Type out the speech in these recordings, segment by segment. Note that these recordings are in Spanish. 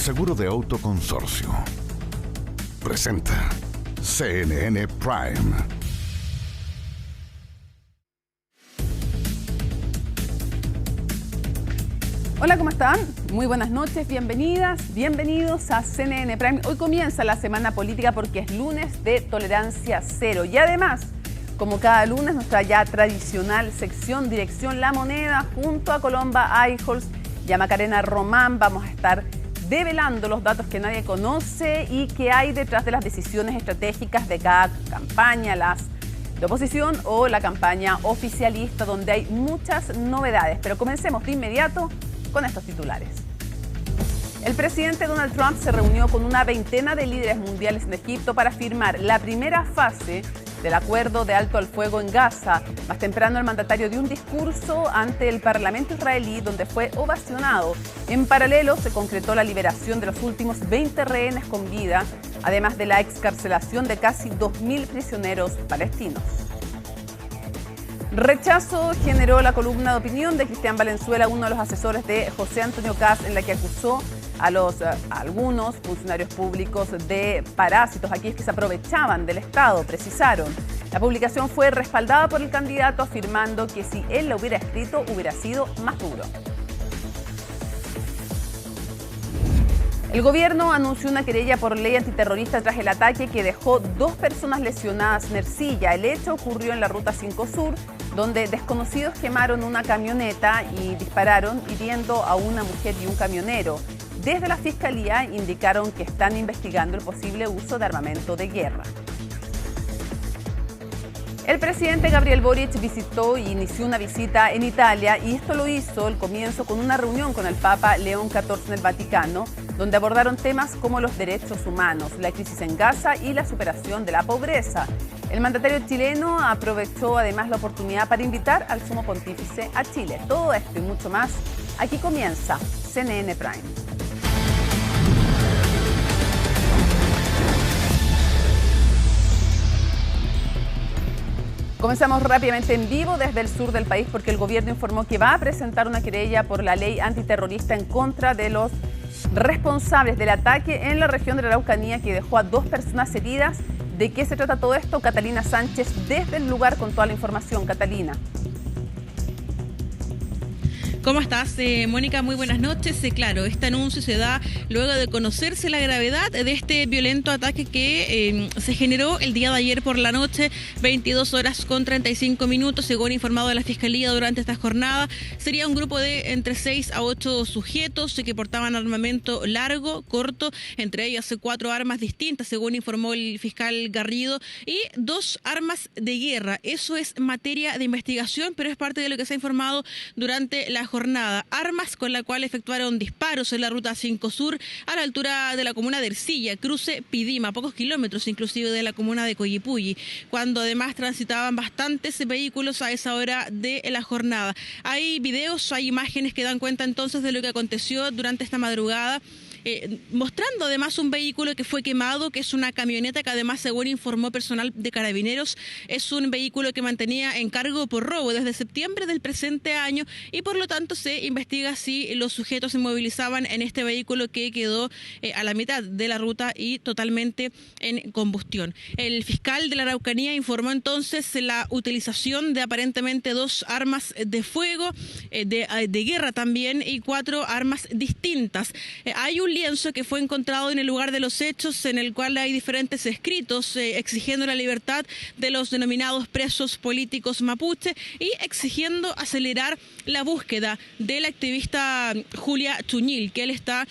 Seguro de Auto Consorcio. Presenta CNN Prime. Hola, ¿cómo están? Muy buenas noches, bienvenidas, bienvenidos a CNN Prime. Hoy comienza la semana política porque es lunes de tolerancia cero. Y además, como cada lunes, nuestra ya tradicional sección Dirección La Moneda, junto a Colomba Eichholz y a Macarena Román, vamos a estar develando los datos que nadie conoce y que hay detrás de las decisiones estratégicas de cada campaña, las de oposición o la campaña oficialista, donde hay muchas novedades. Pero comencemos de inmediato con estos titulares. El presidente Donald Trump se reunió con una veintena de líderes mundiales en Egipto para firmar la primera fase del acuerdo de alto al fuego en Gaza. Más temprano, el mandatario dio un discurso ante el Parlamento israelí donde fue ovacionado. En paralelo, se concretó la liberación de los últimos 20 rehenes con vida, además de la excarcelación de casi 2.000 prisioneros palestinos. Rechazo generó la columna de opinión de Cristian Valenzuela, uno de los asesores de José Antonio Kast, en la que acusó a algunos funcionarios públicos de parásitos, aquellos que se aprovechaban del Estado, precisaron. La publicación fue respaldada por el candidato, afirmando que si él la hubiera escrito, hubiera sido más duro. El gobierno anunció una querella por ley antiterrorista tras el ataque que dejó 2 personas lesionadas en Ercilla. El hecho ocurrió en la Ruta 5 Sur, donde desconocidos quemaron una camioneta y dispararon, hiriendo a una mujer y un camionero. Desde la Fiscalía indicaron que están investigando el posible uso de armamento de guerra. El presidente Gabriel Boric visitó y inició una visita en Italia, y esto lo hizo al comienzo con una reunión con el Papa León XIV en el Vaticano, donde abordaron temas como los derechos humanos, la crisis en Gaza y la superación de la pobreza. El mandatario chileno aprovechó además la oportunidad para invitar al sumo pontífice a Chile. Todo esto y mucho más, aquí comienza CNN Prime. Comenzamos rápidamente en vivo desde el sur del país porque el gobierno informó que va a presentar una querella por la ley antiterrorista en contra de los responsables del ataque en la región de la Araucanía que dejó a 2 personas heridas. ¿De qué se trata todo esto? Catalina Sánchez desde el lugar con toda la información. Catalina. ¿Cómo estás, Mónica? Muy buenas noches. Claro, este anuncio se da luego de conocerse la gravedad de este violento ataque que se generó el día de ayer por la noche, 22 horas con 35 minutos, según informado de la Fiscalía durante esta jornada. Sería un grupo de entre 6 a 8 sujetos que portaban armamento largo, corto, entre ellas 4 armas distintas, según informó el fiscal Garrido, y 2 armas de guerra. Eso es materia de investigación, pero es parte de lo que se ha informado durante la jornada. Armas con la cual efectuaron disparos en la Ruta 5 Sur a la altura de la comuna de Ercilla, cruce Pidima, a pocos kilómetros inclusive de la comuna de Coyipulli, cuando además transitaban bastantes vehículos a esa hora de la jornada. Hay videos, hay imágenes que dan cuenta entonces de lo que aconteció durante esta madrugada, mostrando además un vehículo que fue quemado, que es una camioneta que además, según informó personal de Carabineros, es un vehículo que mantenía en cargo por robo desde septiembre del presente año, y por lo tanto se investiga si los sujetos se movilizaban en este vehículo que quedó a la mitad de la ruta y totalmente en combustión. El fiscal de la Araucanía informó entonces la utilización de aparentemente 2 armas de fuego, de guerra también, y 4 armas distintas. Hay un lienzo que fue encontrado en el lugar de los hechos, en el cual hay diferentes escritos exigiendo la libertad de los denominados presos políticos mapuche y exigiendo acelerar la búsqueda de la activista Julia Chuñil, que él está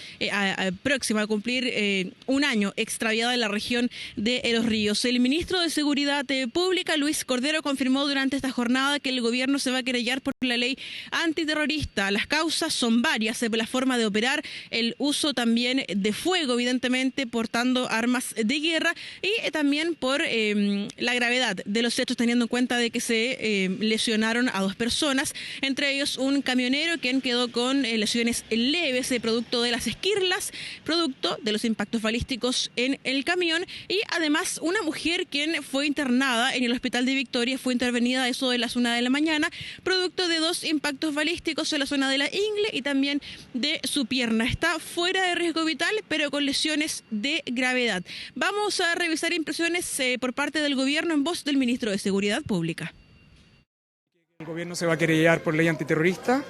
próxima a cumplir un año extraviada en la región de Los Ríos. El ministro de Seguridad Pública, Luis Cordero, confirmó durante esta jornada que el gobierno se va a querellar por la ley antiterrorista. Las causas son varias, la forma de operar, el uso también de fuego, evidentemente portando armas de guerra, y también por la gravedad de los hechos, teniendo en cuenta de que se lesionaron a 2 personas, entre ellos un camionero quien quedó con lesiones leves, producto de las esquirlas, producto de los impactos balísticos en el camión, y además una mujer quien fue internada en el hospital de Victoria, fue intervenida a eso de las 1 de la mañana, producto de 2 impactos balísticos en la zona de la ingle y también de su pierna. Está fuera de riesgo vital, pero con lesiones de gravedad. Vamos a revisar impresiones por parte del gobierno en voz del ministro de Seguridad Pública. El gobierno se va a querellar por ley antiterrorista.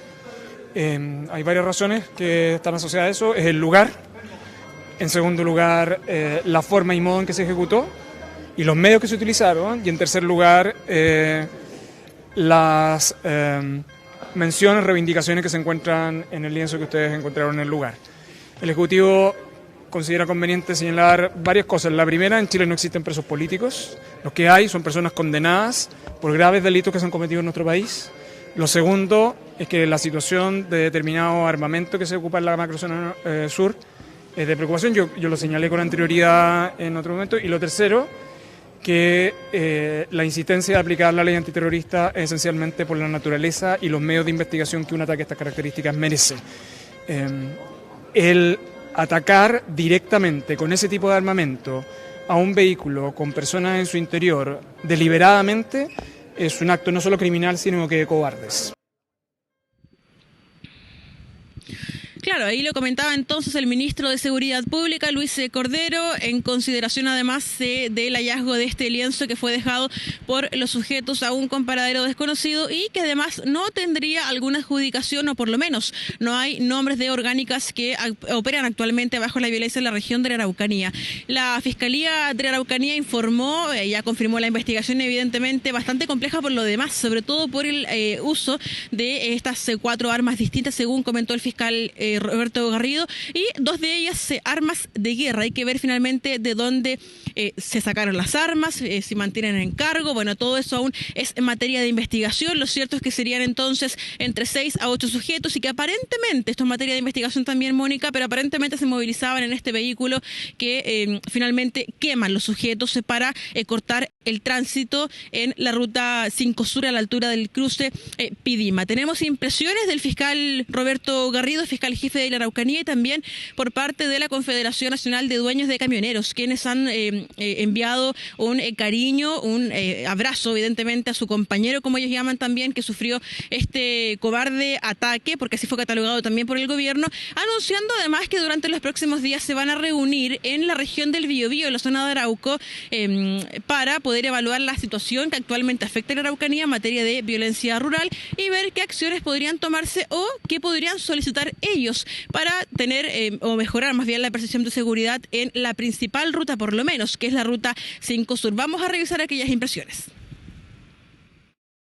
Hay varias razones que están asociadas a eso. Es el lugar. En segundo lugar, la forma y modo en que se ejecutó y los medios que se utilizaron. Y en tercer lugar, las menciones, reivindicaciones que se encuentran en el lienzo que ustedes encontraron en el lugar. El Ejecutivo considera conveniente señalar varias cosas. La primera, en Chile no existen presos políticos. Los que hay son personas condenadas por graves delitos que se han cometido en nuestro país. Lo segundo es que la situación de determinado armamento que se ocupa en la macrozona sur es de preocupación. Yo lo señalé con anterioridad en otro momento. Y lo tercero, que la insistencia de aplicar la ley antiterrorista es esencialmente por la naturaleza y los medios de investigación que un ataque de estas características merece. El atacar directamente con ese tipo de armamento a un vehículo con personas en su interior deliberadamente es un acto no solo criminal, sino que de cobardes. Claro, ahí lo comentaba entonces el ministro de Seguridad Pública, Luis Cordero, en consideración además del hallazgo de este lienzo que fue dejado por los sujetos aún con paradero desconocido y que además no tendría alguna adjudicación, o por lo menos no hay nombres de orgánicas que operan actualmente bajo la violencia en la región de la Araucanía. La Fiscalía de la Araucanía informó, ya confirmó la investigación, evidentemente bastante compleja por lo demás, sobre todo por el uso de estas 4 armas distintas, según comentó el fiscal Roberto Garrido, y 2 de ellas armas de guerra. Hay que ver finalmente de dónde se sacaron las armas, si mantienen en cargo. Bueno, todo eso aún es en materia de investigación. Lo cierto es que serían entonces entre 6 a 8 sujetos y que aparentemente, esto es materia de investigación también, Mónica, pero aparentemente se movilizaban en este vehículo que finalmente queman los sujetos para cortar el tránsito en la ruta 5 Sur a la altura del cruce Pidima. Tenemos impresiones del fiscal Roberto Garrido, fiscal jefe de la Araucanía, y también por parte de la Confederación Nacional de Dueños de Camioneros, quienes han enviado un cariño, un abrazo evidentemente a su compañero, como ellos llaman también, que sufrió este cobarde ataque, porque así fue catalogado también por el gobierno, anunciando además que durante los próximos días se van a reunir en la región del Biobío, en la zona de Arauco, para poder evaluar la situación que actualmente afecta a la Araucanía en materia de violencia rural y ver qué acciones podrían tomarse o qué podrían solicitar ellos para tener o mejorar más bien la percepción de seguridad en la principal ruta, por lo menos, que es la ruta 5 Sur. Vamos a revisar aquellas impresiones.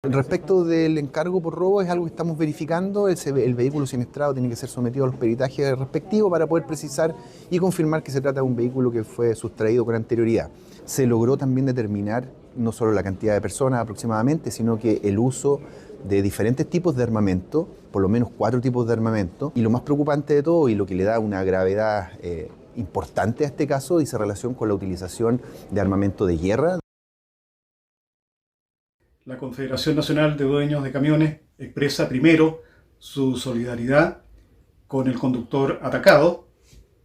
Respecto del encargo por robo, es algo que estamos verificando. El vehículo siniestrado tiene que ser sometido a los peritajes respectivos para poder precisar y confirmar que se trata de un vehículo que fue sustraído con anterioridad. Se logró también determinar no solo la cantidad de personas aproximadamente, sino que el uso de diferentes tipos de armamento, por lo menos 4 tipos de armamento, y lo más preocupante de todo y lo que le da una gravedad importante a este caso dice relación con la utilización de armamento de guerra. La Confederación Nacional de Dueños de Camiones expresa primero su solidaridad con el conductor atacado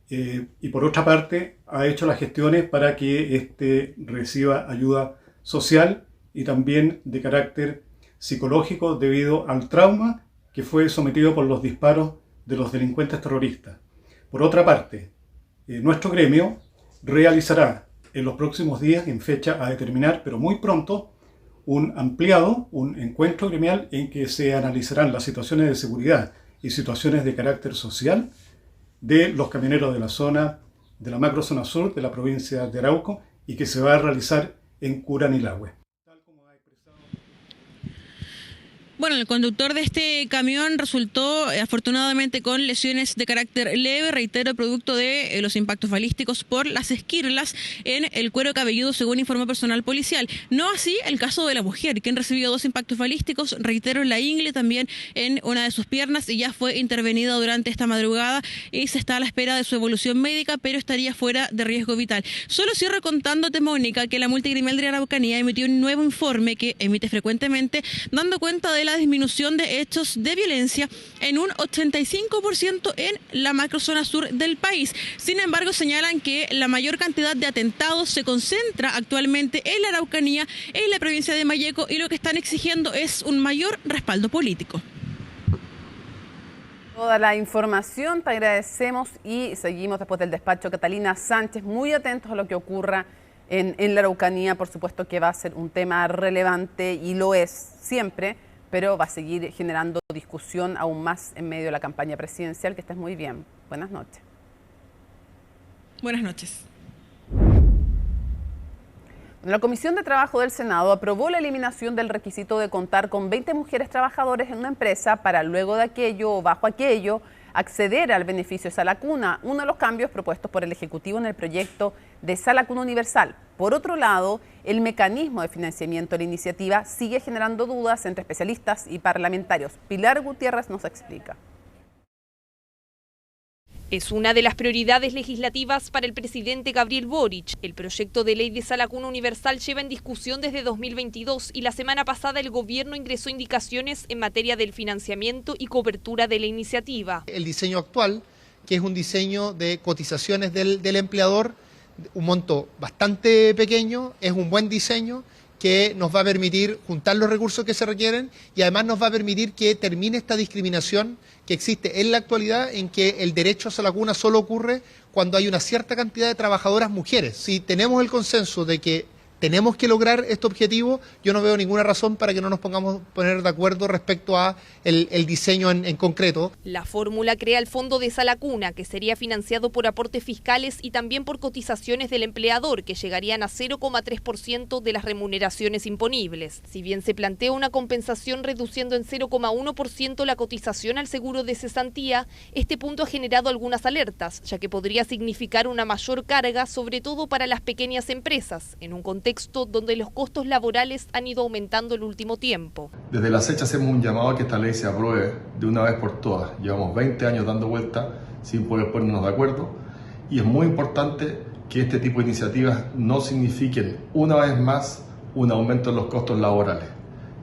y por otra parte ha hecho las gestiones para que éste reciba ayuda social y también de carácter psicológico debido al trauma que fue sometido por los disparos de los delincuentes terroristas. Por otra parte, nuestro gremio realizará en los próximos días, en fecha a determinar, pero muy pronto, un encuentro gremial en que se analizarán las situaciones de seguridad y situaciones de carácter social de los camioneros de la zona, de la macrozona sur de la provincia de Arauco y que se va a realizar en Curanilahue. Bueno, el conductor de este camión resultó afortunadamente con lesiones de carácter leve, reitero, producto de los impactos balísticos por las esquirlas en el cuero cabelludo, según informó personal policial. No así el caso de la mujer, quien recibió 2 impactos balísticos, reitero, en la ingle, también en una de sus piernas, y ya fue intervenida durante esta madrugada y se está a la espera de su evolución médica, pero estaría fuera de riesgo vital. Solo cierro contándote, Mónica, que la multigremial de la Araucanía emitió un nuevo informe que emite frecuentemente, dando cuenta de la disminución de hechos de violencia en un 85% en la macrozona sur del país. Sin embargo, señalan que la mayor cantidad de atentados se concentra actualmente en la Araucanía, en la provincia de Malleco, y lo que están exigiendo es un mayor respaldo político. Toda la información, te agradecemos y seguimos después del despacho. Catalina Sánchez, muy atentos a lo que ocurra en la Araucanía. Por supuesto que va a ser un tema relevante y lo es siempre, pero va a seguir generando discusión aún más en medio de la campaña presidencial. Que estés muy bien. Buenas noches. Buenas noches. La Comisión de Trabajo del Senado aprobó la eliminación del requisito de contar con 20 mujeres trabajadoras en una empresa para luego de aquello o bajo aquello acceder al beneficio de Sala Cuna, uno de los cambios propuestos por el Ejecutivo en el proyecto de Sala Cuna Universal. Por otro lado, el mecanismo de financiamiento de la iniciativa sigue generando dudas entre especialistas y parlamentarios. Pilar Gutiérrez nos explica. Es una de las prioridades legislativas para el presidente Gabriel Boric. El proyecto de ley de Sala Cuna Universal lleva en discusión desde 2022 y la semana pasada el gobierno ingresó indicaciones en materia del financiamiento y cobertura de la iniciativa. El diseño actual, que es un diseño de cotizaciones del empleador, un monto bastante pequeño, es un buen diseño que nos va a permitir juntar los recursos que se requieren y además nos va a permitir que termine esta discriminación que existe en la actualidad en que el derecho a Sala Cuna solo ocurre cuando hay una cierta cantidad de trabajadoras mujeres. Si tenemos el consenso de que tenemos que lograr este objetivo, yo no veo ninguna razón para que no nos pongamos a poner de acuerdo respecto a el diseño en concreto. La fórmula crea el fondo de Sala Cuna, que sería financiado por aportes fiscales y también por cotizaciones del empleador, que llegarían a 0,3% de las remuneraciones imponibles. Si bien se plantea una compensación reduciendo en 0,1% la cotización al seguro de cesantía, este punto ha generado algunas alertas, ya que podría significar una mayor carga, sobre todo para las pequeñas empresas, en un contexto donde los costos laborales han ido aumentando el último tiempo. Desde la SECHA hacemos un llamado a que esta ley se apruebe de una vez por todas. Llevamos 20 años dando vuelta sin poder ponernos de acuerdo y es muy importante que este tipo de iniciativas no signifiquen una vez más un aumento en los costos laborales.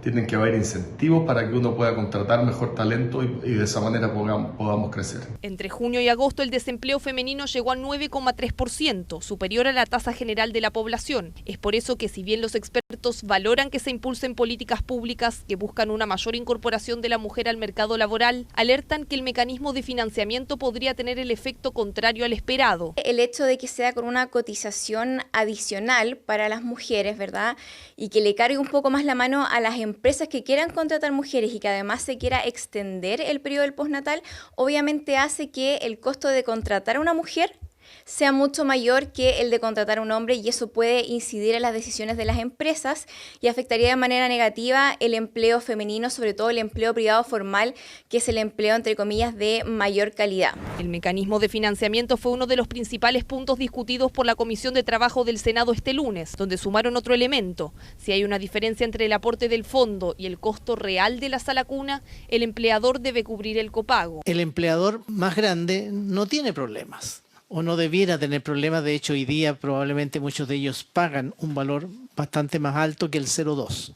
Tienen que haber incentivos para que uno pueda contratar mejor talento y de esa manera podamos crecer. Entre junio y agosto el desempleo femenino llegó al 9,3%, superior a la tasa general de la población. Es por eso que si bien los expertos valoran que se impulsen políticas públicas que buscan una mayor incorporación de la mujer al mercado laboral, alertan que el mecanismo de financiamiento podría tener el efecto contrario al esperado. El hecho de que sea con una cotización adicional para las mujeres, ¿verdad? Y que le cargue un poco más la mano a las empresas que quieran contratar mujeres y que además se quiera extender el periodo del postnatal, obviamente hace que el costo de contratar a una mujer sea mucho mayor que el de contratar a un hombre y eso puede incidir en las decisiones de las empresas y afectaría de manera negativa el empleo femenino, sobre todo el empleo privado formal, que es el empleo, entre comillas, de mayor calidad. El mecanismo de financiamiento fue uno de los principales puntos discutidos por la Comisión de Trabajo del Senado este lunes, donde sumaron otro elemento. Si hay una diferencia entre el aporte del fondo y el costo real de la Sala Cuna, el empleador debe cubrir el copago. El empleador más grande no tiene problemas. O no debiera tener problemas. De hecho, hoy día probablemente muchos de ellos pagan un valor bastante más alto que el 0,2.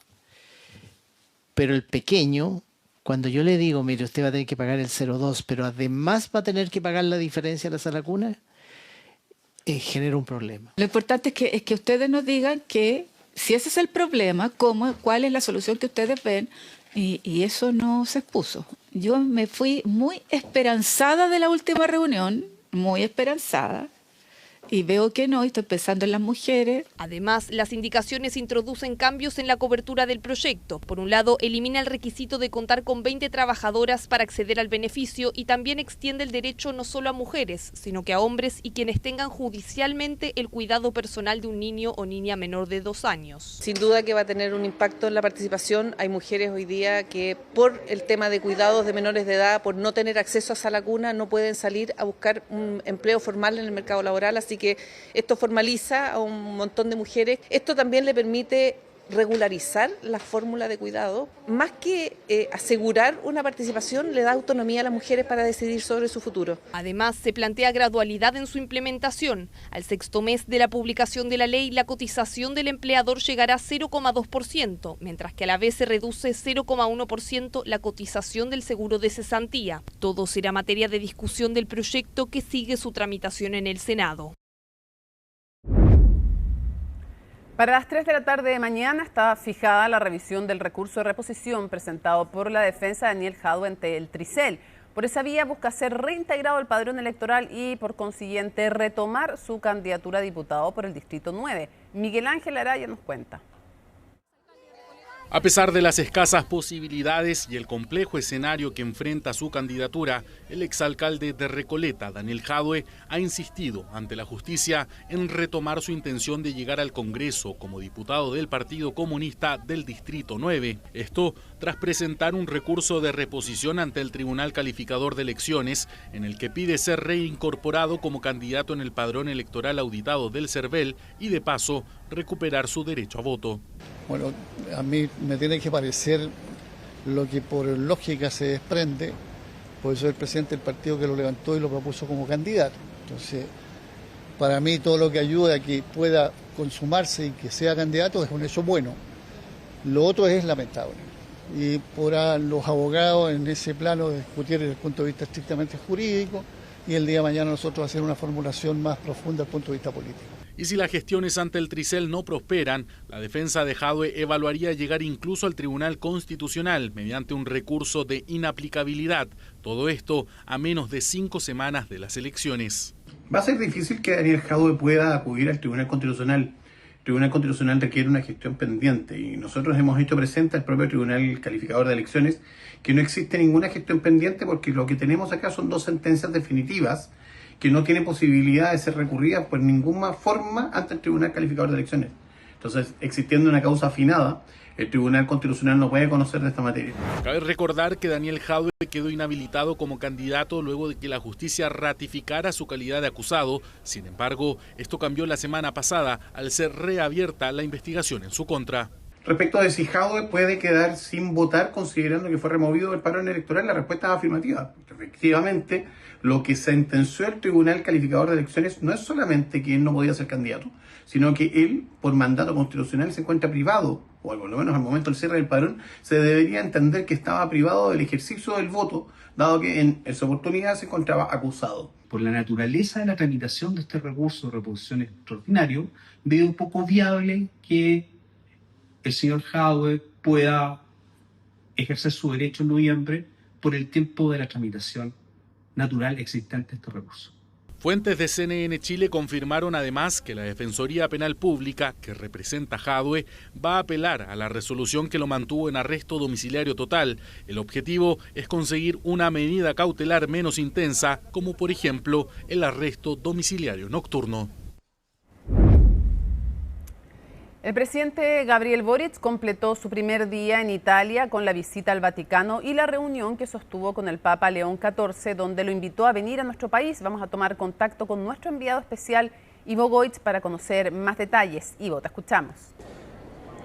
Pero el pequeño, cuando yo le digo, mire, usted va a tener que pagar el 0,2, pero además va a tener que pagar la diferencia de la Sala Cuna, genera un problema. Lo importante es que ustedes nos digan que si ese es el problema, cuál es la solución que ustedes ven, y eso no se expuso. Yo me fui muy esperanzada de la última reunión, muy esperanzada, y veo que no, y estoy pensando en las mujeres. Además, las indicaciones introducen cambios en la cobertura del proyecto. Por un lado, elimina el requisito de contar con 20 trabajadoras para acceder al beneficio y también extiende el derecho no solo a mujeres, sino que a hombres y quienes tengan judicialmente el cuidado personal de un niño o niña menor de 2 años. Sin duda que va a tener un impacto en la participación. Hay mujeres hoy día que por el tema de cuidados de menores de edad, por no tener acceso a Sala Cuna, no pueden salir a buscar un empleo formal en el mercado laboral, así que esto formaliza a un montón de mujeres. Esto también le permite regularizar la fórmula de cuidado. Más que asegurar una participación, le da autonomía a las mujeres para decidir sobre su futuro. Además, se plantea gradualidad en su implementación. Al 6º mes de la publicación de la ley, la cotización del empleador llegará a 0,2%, mientras que a la vez se reduce 0,1% la cotización del seguro de cesantía. Todo será materia de discusión del proyecto que sigue su tramitación en el Senado. Para las 3 de la tarde de mañana está fijada la revisión del recurso de reposición presentado por la defensa de Daniel Jadue ante el Tricel Por esa vía busca ser reintegrado al padrón electoral y, por consiguiente, retomar su candidatura a diputado por el Distrito 9. Miguel Ángel Araya nos cuenta. A pesar de las escasas posibilidades y el complejo escenario que enfrenta su candidatura, el exalcalde de Recoleta, Daniel Jadue, ha insistido ante la justicia en retomar su intención de llegar al Congreso como diputado del Partido Comunista del Distrito 9. Esto tras presentar un recurso de reposición ante el Tribunal Calificador de Elecciones, en el que pide ser reincorporado como candidato en el padrón electoral auditado del CERVEL y, de paso, recuperar su derecho a voto. Bueno, a mí me tiene que parecer lo que por lógica se desprende, porque soy el presidente del partido que lo levantó y lo propuso como candidato. Entonces, para mí todo lo que ayude a que pueda consumarse y que sea candidato es un hecho bueno. Lo otro es lamentable. Y podrán los abogados en ese plano discutir desde el punto de vista estrictamente jurídico y el día de mañana nosotros hacer una formulación más profunda desde el punto de vista político. Y si las gestiones ante el Tricel no prosperan, la defensa de Jadue evaluaría llegar incluso al Tribunal Constitucional mediante un recurso de inaplicabilidad. Todo esto a menos de 5 semanas de las elecciones. Va a ser difícil que Daniel Jadue pueda acudir al Tribunal Constitucional. El Tribunal Constitucional requiere una gestión pendiente y nosotros hemos hecho presente al propio Tribunal Calificador de Elecciones que no existe ninguna gestión pendiente porque lo que tenemos acá son 2 sentencias definitivas que no tienen posibilidad de ser recurridas por ninguna forma ante el Tribunal Calificador de Elecciones. Entonces, existiendo una causa afinada, el Tribunal Constitucional no puede conocer de esta materia. Cabe recordar que Daniel Jadue quedó inhabilitado como candidato luego de que la justicia ratificara su calidad de acusado. Sin embargo, esto cambió la semana pasada al ser reabierta la investigación en su contra. Respecto de si Jadue puede quedar sin votar considerando que fue removido del padrón electoral, la respuesta es afirmativa. Efectivamente, lo que sentenció el Tribunal Calificador de Elecciones no es solamente que él no podía ser candidato, sino que él, por mandato constitucional, se encuentra privado, o por lo menos al momento del cierre del padrón, se debería entender que estaba privado del ejercicio del voto, dado que en esa oportunidad se encontraba acusado. Por la naturaleza de la tramitación de este recurso de reposición extraordinario, veo un poco viable que el señor Jadue pueda ejercer su derecho en noviembre por el tiempo de la tramitación natural existente de este recurso. Fuentes de CNN Chile confirmaron además que la Defensoría Penal Pública, que representa a Jadue, va a apelar a la resolución que lo mantuvo en arresto domiciliario total. El objetivo es conseguir una medida cautelar menos intensa, como por ejemplo el arresto domiciliario nocturno. El presidente Gabriel Boric completó su primer día en Italia con la visita al Vaticano y la reunión que sostuvo con el Papa León XIV, donde lo invitó a venir a nuestro país. Vamos a tomar contacto con nuestro enviado especial, Ivo Goitz, para conocer más detalles. Ivo, te escuchamos.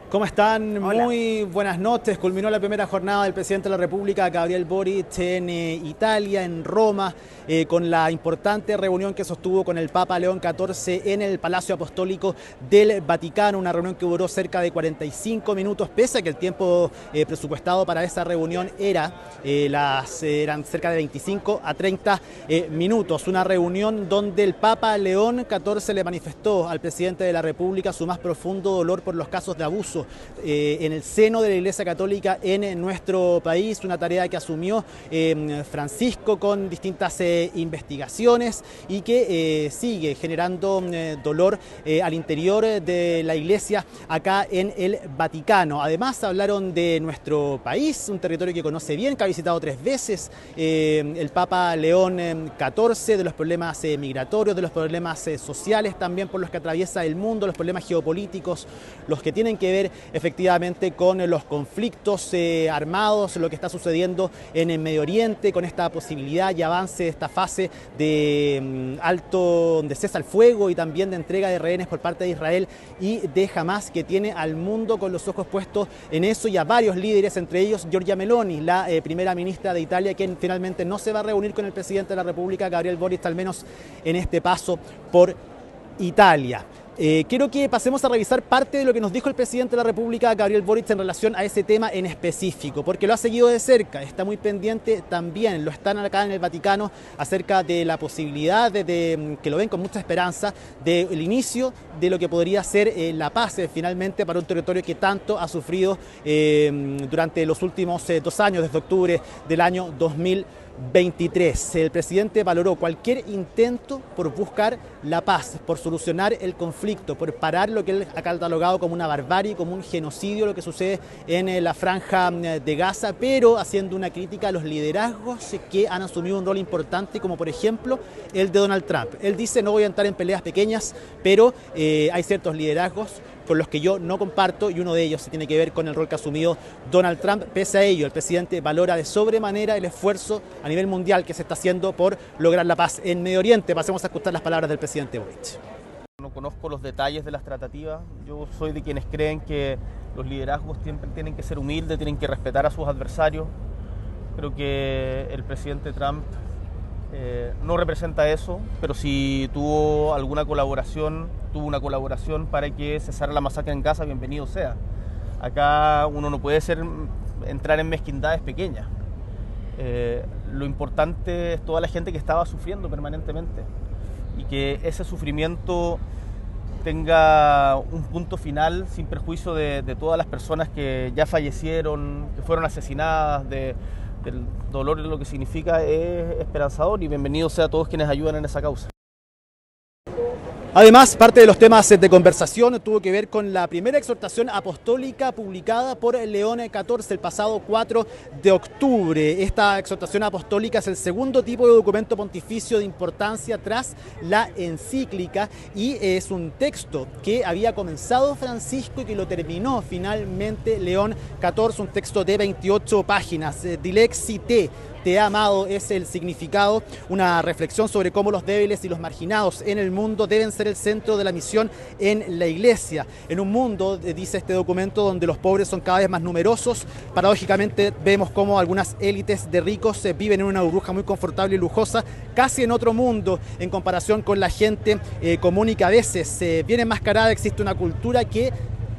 ¿Cómo están? Hola. Muy buenas noches. Culminó la primera jornada del presidente de la República, Gabriel Boric, en Italia, en Roma, con la importante reunión que sostuvo con el Papa León XIV en el Palacio Apostólico del Vaticano, una reunión que duró cerca de 45 minutos, pese a que el tiempo presupuestado para esa reunión eran cerca de 25 a 30 minutos. Una reunión donde el Papa León XIV le manifestó al presidente de la República su más profundo dolor por los casos de abuso en el seno de la Iglesia Católica en nuestro país, una tarea que asumió Francisco con distintas investigaciones y que sigue generando dolor al interior de la Iglesia acá en el Vaticano. Además hablaron de nuestro país, un territorio que conoce bien, que ha visitado 3 veces el Papa León XIV, de los problemas migratorios, de los problemas sociales también por los que atraviesa el mundo, los problemas geopolíticos, los que tienen que ver efectivamente con los conflictos armados, lo que está sucediendo en el Medio Oriente, con esta posibilidad y avance de esta fase de de cese al fuego y también de entrega de rehenes por parte de Israel y de Hamas, que tiene al mundo con los ojos puestos en eso, y a varios líderes, entre ellos Giorgia Meloni, la primera ministra de Italia, quien finalmente no se va a reunir con el presidente de la República, Gabriel Boric, al menos en este paso por Italia. Quiero que pasemos a revisar parte de lo que nos dijo el presidente de la República, Gabriel Boric, en relación a ese tema en específico, porque lo ha seguido de cerca, está muy pendiente también, lo están acá en el Vaticano, acerca de la posibilidad de que lo ven con mucha esperanza, del inicio de lo que podría ser la paz finalmente para un territorio que tanto ha sufrido durante los últimos 2 años, desde octubre del año 2022. 23. El presidente valoró cualquier intento por buscar la paz, por solucionar el conflicto, por parar lo que él ha catalogado como una barbarie, como un genocidio, lo que sucede en la franja de Gaza, pero haciendo una crítica a los liderazgos que han asumido un rol importante, como por ejemplo el de Donald Trump. Él dice: no voy a entrar en peleas pequeñas, pero hay ciertos liderazgos con los que yo no comparto, y uno de ellos se tiene que ver con el rol que ha asumido Donald Trump. Pese a ello, el presidente valora de sobremanera el esfuerzo a nivel mundial que se está haciendo por lograr la paz en Medio Oriente. Pasemos a escuchar las palabras del presidente Boric. No conozco los detalles de las tratativas. Yo soy de quienes creen que los liderazgos siempre tienen que ser humildes, tienen que respetar a sus adversarios. Creo que el presidente Trump no representa eso, pero si tuvo una colaboración para que cesara la masacre en Gaza, bienvenido sea. Acá uno no puede entrar en mezquindades pequeñas. Lo importante es toda la gente que estaba sufriendo permanentemente y que ese sufrimiento tenga un punto final sin perjuicio de todas las personas que ya fallecieron, que fueron asesinadas, del dolor de lo que significa. Es esperanzador y bienvenido sea a todos quienes ayudan en esa causa. Además, parte de los temas de conversación tuvo que ver con la primera exhortación apostólica publicada por León XIV el pasado 4 de octubre. Esta exhortación apostólica es el segundo tipo de documento pontificio de importancia tras la encíclica y es un texto que había comenzado Francisco y que lo terminó finalmente León XIV, un texto de 28 páginas. Dilexi te ha amado es el significado, una reflexión sobre cómo los débiles y los marginados en el mundo deben ser el centro de la misión en la Iglesia. En un mundo, dice este documento, donde los pobres son cada vez más numerosos, paradójicamente vemos cómo algunas élites de ricos viven en una burbuja muy confortable y lujosa, casi en otro mundo en comparación con la gente común y que a veces bien enmascarada. Existe una cultura que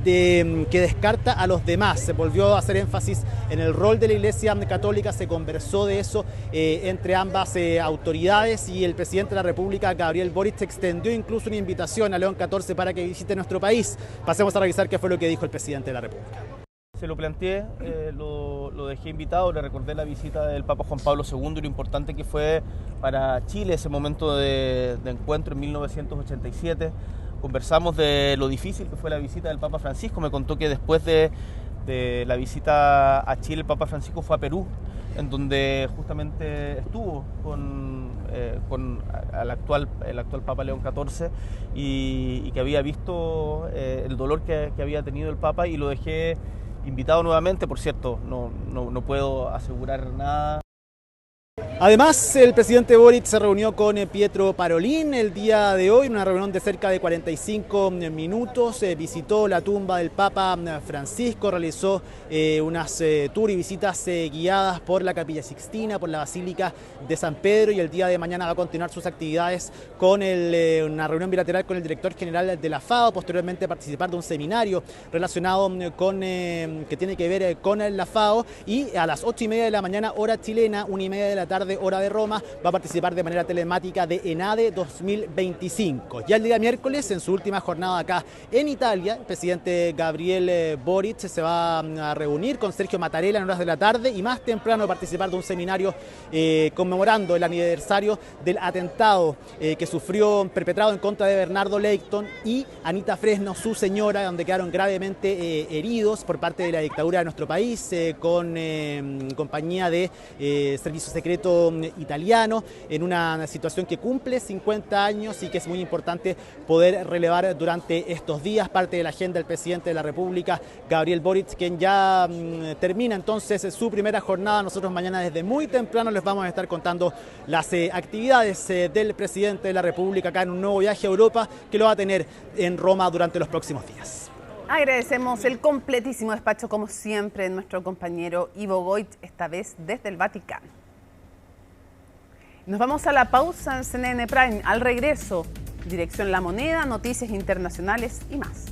descarta a los demás. Se volvió a hacer énfasis en el rol de la Iglesia Católica, se conversó de eso entre ambas autoridades y el presidente de la República, Gabriel Boric, extendió incluso una invitación a León XIV para que visite nuestro país. Pasemos a revisar qué fue lo que dijo el presidente de la República. Se lo planteé, lo dejé invitado, le recordé la visita del Papa Juan Pablo II y lo importante que fue para Chile ese momento de encuentro en 1987. Conversamos de lo difícil que fue la visita del Papa Francisco. Me contó que después de la visita a Chile, el Papa Francisco fue a Perú, en donde justamente estuvo con el actual Papa León XIV y que había visto el dolor que había tenido el Papa, y lo dejé invitado nuevamente. Por cierto, no puedo asegurar nada. Además, el presidente Boric se reunió con Pietro Parolin el día de hoy, una reunión de cerca de 45 minutos. Visitó la tumba del Papa Francisco, realizó unas tours y visitas guiadas por la Capilla Sixtina, por la Basílica de San Pedro, y el día de mañana va a continuar sus actividades con una reunión bilateral con el director general de la FAO, posteriormente participar de un seminario relacionado con que tiene que ver con la FAO, y a las 8:30 de la mañana, hora chilena, 1:30 de la tarde, hora de Roma, va a participar de manera telemática de ENADE 2025. Ya el día miércoles, en su última jornada acá en Italia, el presidente Gabriel Boric se va a reunir con Sergio Mattarella en horas de la tarde y más temprano participar de un seminario conmemorando el aniversario del atentado que sufrió perpetrado en contra de Bernardo Leighton y Anita Fresno, su señora, donde quedaron gravemente heridos por parte de la dictadura de nuestro país, con compañía de servicio secreto italiano, en una situación que cumple 50 años y que es muy importante poder relevar durante estos días. Parte de la agenda del presidente de la República, Gabriel Boric, quien ya termina entonces su primera jornada. Nosotros mañana desde muy temprano les vamos a estar contando las actividades del presidente de la República acá en un nuevo viaje a Europa que lo va a tener en Roma durante los próximos días. Agradecemos el completísimo despacho, como siempre, de nuestro compañero Ivo Goit, esta vez desde el Vaticano. Nos vamos a la pausa en CNN Prime. Al regreso, dirección La Moneda, noticias internacionales y más.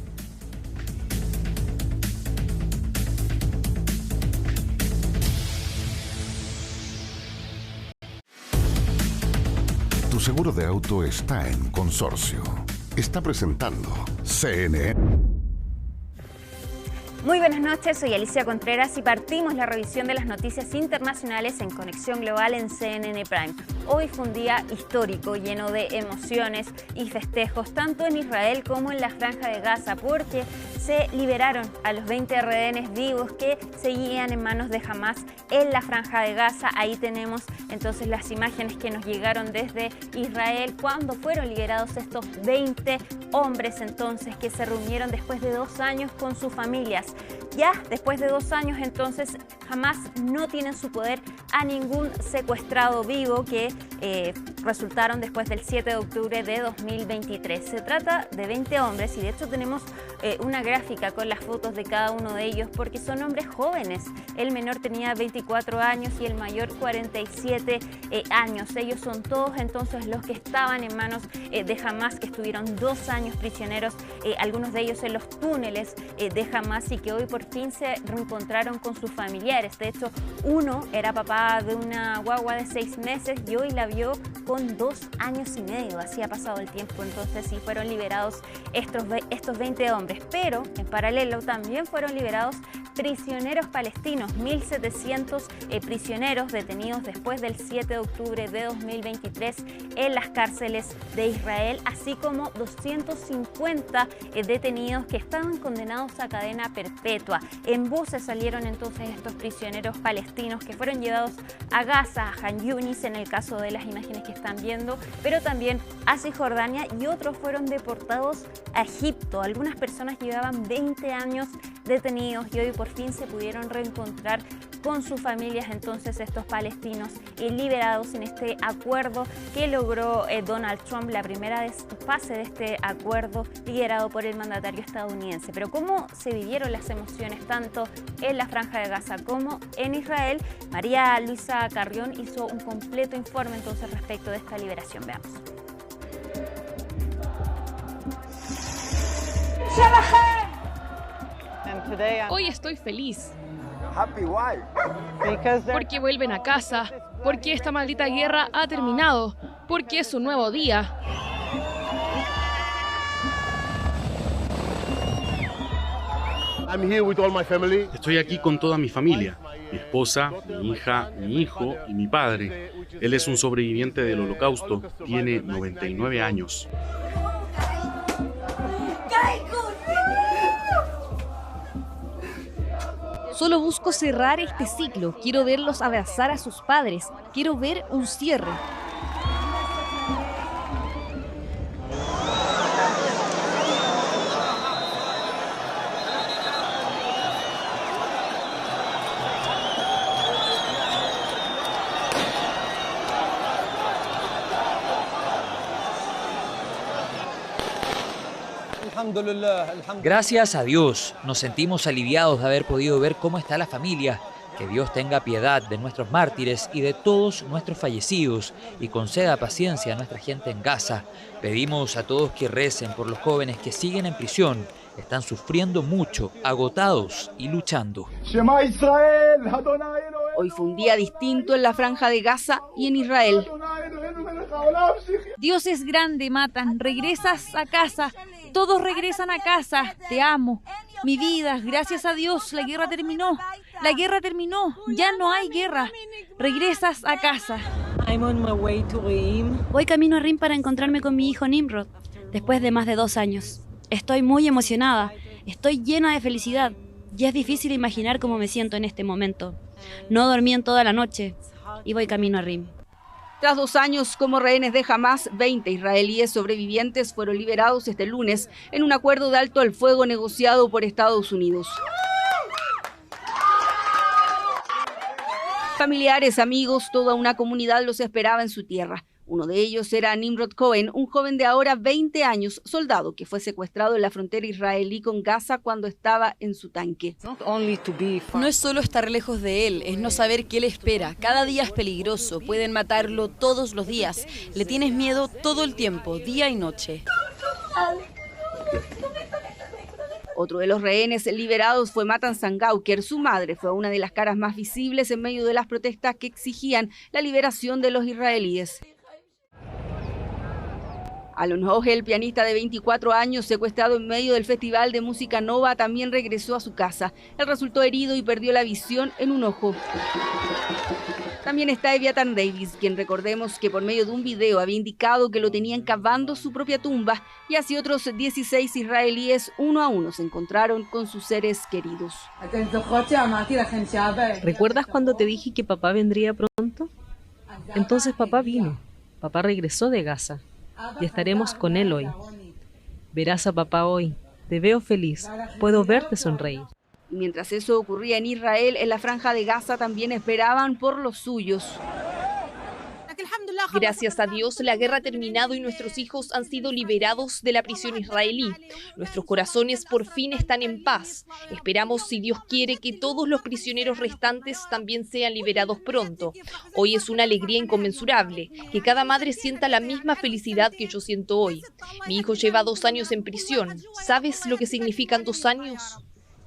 Tu seguro de auto está en Consorcio. Está presentando CNN. Muy buenas noches, soy Alicia Contreras y partimos la revisión de las noticias internacionales en Conexión Global en CNN Prime. Hoy fue un día histórico, lleno de emociones y festejos, tanto en Israel como en la Franja de Gaza, porque se liberaron a los 20 rehenes vivos que seguían en manos de Hamás en la Franja de Gaza. Ahí tenemos entonces las imágenes que nos llegaron desde Israel cuando fueron liberados estos 20 hombres entonces que se reunieron después de 2 años con sus familias. Ya después de 2 años entonces Hamás no tiene en su poder a ningún secuestrado vivo que resultaron después del 7 de octubre de 2023. Se trata de 20 hombres y de hecho tenemos una gráfica con las fotos de cada uno de ellos porque son hombres jóvenes. El menor tenía 24 años y el mayor 47 años. Ellos son todos entonces los que estaban en manos de Hamás, que estuvieron 2 años prisioneros, algunos de ellos en los túneles de Hamás y que hoy por fin se reencontraron con sus familiares. De hecho, uno era papá de una guagua de 6 meses y hoy la vio con 2 años y medio. Así ha pasado el tiempo entonces y fueron liberados estos 20 hombres. Pero en paralelo también fueron liberados prisioneros palestinos, 1.700 prisioneros detenidos después del 7 de octubre de 2023 en las cárceles de Israel, así como 250 detenidos que estaban condenados a cadena perpetua. En buses salieron entonces estos prisioneros palestinos que fueron llevados a Gaza, a Han Yunis en el caso de las imágenes que están viendo, pero también a Cisjordania y otros fueron deportados a Egipto. Algunas personas llevaban 20 años detenidos y hoy por fin se pudieron reencontrar con sus familias, entonces estos palestinos liberados en este acuerdo que logró Donald Trump, la primera fase de este acuerdo liderado por el mandatario estadounidense. Pero ¿cómo se vivieron las emociones tanto en la Franja de Gaza como en Israel? María Luisa Carrión hizo un completo informe entonces respecto de esta liberación. Veamos. Hoy estoy feliz. Porque vuelven a casa, porque esta maldita guerra ha terminado, porque es un nuevo día. Estoy aquí con toda mi familia, mi esposa, mi hija, mi hijo y mi padre. Él es un sobreviviente del Holocausto, tiene 99 años. Solo busco cerrar este ciclo. Quiero verlos abrazar a sus padres. Quiero ver un cierre. Gracias a Dios, nos sentimos aliviados de haber podido ver cómo está la familia. Que Dios tenga piedad de nuestros mártires y de todos nuestros fallecidos y conceda paciencia a nuestra gente en Gaza. Pedimos a todos que recen por los jóvenes que siguen en prisión. Están sufriendo mucho, agotados y luchando. Hoy fue un día distinto en la Franja de Gaza y en Israel. Dios es grande, Matan. Regresas a casa. Todos regresan a casa. Te amo. Mi vida, gracias a Dios, la guerra terminó. La guerra terminó. Ya no hay guerra. Regresas a casa. Voy camino a Rim para encontrarme con mi hijo Nimrod, después de más de 2 años. Estoy muy emocionada. Estoy llena de felicidad. Y es difícil imaginar cómo me siento en este momento. No dormí en toda la noche y voy camino a Rim. Tras 2 años como rehenes de Hamás, 20 israelíes sobrevivientes fueron liberados este lunes en un acuerdo de alto al fuego negociado por Estados Unidos. Familiares, amigos, toda una comunidad los esperaba en su tierra. Uno de ellos era Nimrod Cohen, un joven de ahora 20 años, soldado que fue secuestrado en la frontera israelí con Gaza cuando estaba en su tanque. No es solo estar lejos de él, es no saber qué le espera. Cada día es peligroso, pueden matarlo todos los días. Le tienes miedo todo el tiempo, día y noche. Otro de los rehenes liberados fue Matan Sangauker. Su madre fue una de las caras más visibles en medio de las protestas que exigían la liberación de los israelíes. Alon Hoge, el pianista de 24 años, secuestrado en medio del Festival de Música Nova, también regresó a su casa. Él resultó herido y perdió la visión en un ojo. También está Eviatan Davis, quien recordemos que por medio de un video había indicado que lo tenían cavando su propia tumba, y así otros 16 israelíes uno a uno se encontraron con sus seres queridos. ¿Recuerdas cuando te dije que papá vendría pronto? Entonces papá vino. Papá regresó de Gaza y estaremos con él hoy. Verás a papá hoy. Te veo feliz. Puedo verte sonreír. Y mientras eso ocurría en Israel, en la Franja de Gaza también esperaban por los suyos. Gracias a Dios, la guerra ha terminado y nuestros hijos han sido liberados de la prisión israelí. Nuestros corazones por fin están en paz. Esperamos, si Dios quiere, que todos los prisioneros restantes también sean liberados pronto. Hoy es una alegría inconmensurable, que cada madre sienta la misma felicidad que yo siento hoy. Mi hijo lleva 2 años en prisión. ¿Sabes lo que significan 2 años?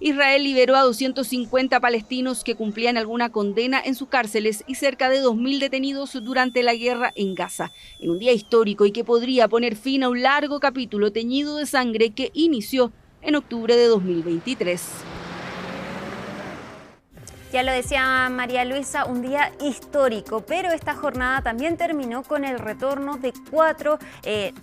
Israel liberó a 250 palestinos que cumplían alguna condena en sus cárceles y cerca de 2.000 detenidos durante la guerra en Gaza, en un día histórico y que podría poner fin a un largo capítulo teñido de sangre que inició en octubre de 2023. Ya lo decía María Luisa, un día histórico, pero esta jornada también terminó con el retorno de 4